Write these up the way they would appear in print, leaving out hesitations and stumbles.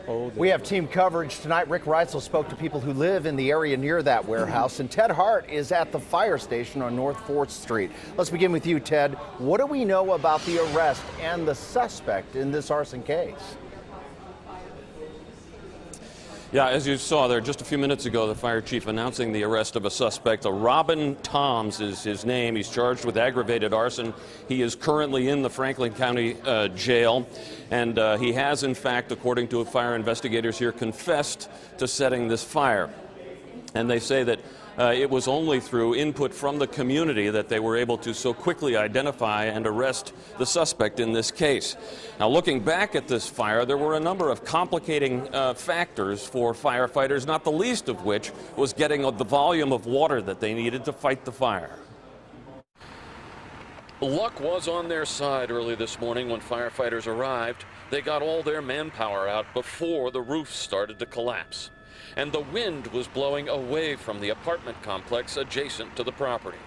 We have team coverage tonight. Rick Reitzel spoke to people who live in the area near that warehouse, and Ted Hart is at the fire station on North 4th Street. Let's begin with you, Ted. What do we know about the arrest and the suspect in this arson case? Yeah, as you saw there just a few minutes ago, the fire chief announcing the arrest of a suspect. Robin Toms is his name. He's charged with aggravated arson. He is currently in the Franklin County jail, and he has, in fact, according to fire investigators here, confessed to setting this fire. And they say that it was only through input from the community that they were able to so quickly identify and arrest the suspect in this case. Now, looking back at this fire, there were a number of complicating factors for firefighters, not the least of which was getting the volume of water that they needed to fight the fire. Luck was on their side early this morning when firefighters arrived. They got all their manpower out before the roof started to collapse. And the wind was blowing away from the apartment complex adjacent to the property.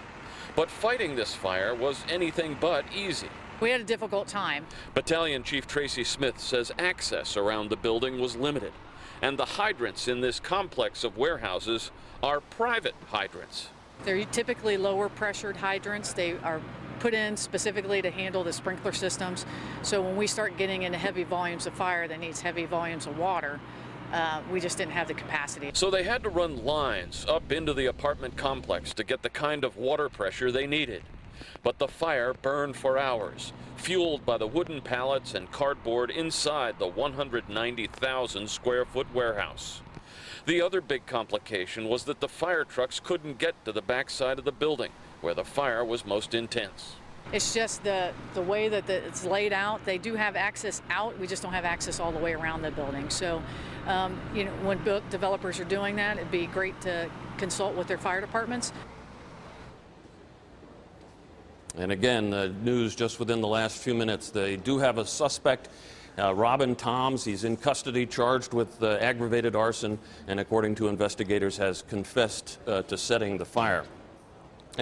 But fighting this fire was anything but easy. We had a difficult time. Battalion Chief Tracy Smith says access around the building was limited, and the hydrants in this complex of warehouses are private hydrants. They're typically lower pressured hydrants. They are put in specifically to handle the sprinkler systems. So when we start getting into heavy volumes of fire that needs heavy volumes of water, we just didn't have the capacity. So they had to run lines up into the apartment complex to get the kind of water pressure they needed. But the fire burned for hours, fueled by the wooden pallets and cardboard inside the 190,000 square foot warehouse. The other big complication was that the fire trucks couldn't get to the backside of the building, where the fire was most intense. It's just the way that it's laid out. They do have access out. We just don't have access all the way around the building. So, you know, when developers are doing that, it'd be great to consult with their fire departments. And again, news just within the last few minutes. They do have a suspect, Robin Toms. He's in custody, charged with aggravated arson, and according to investigators, has confessed to setting the fire.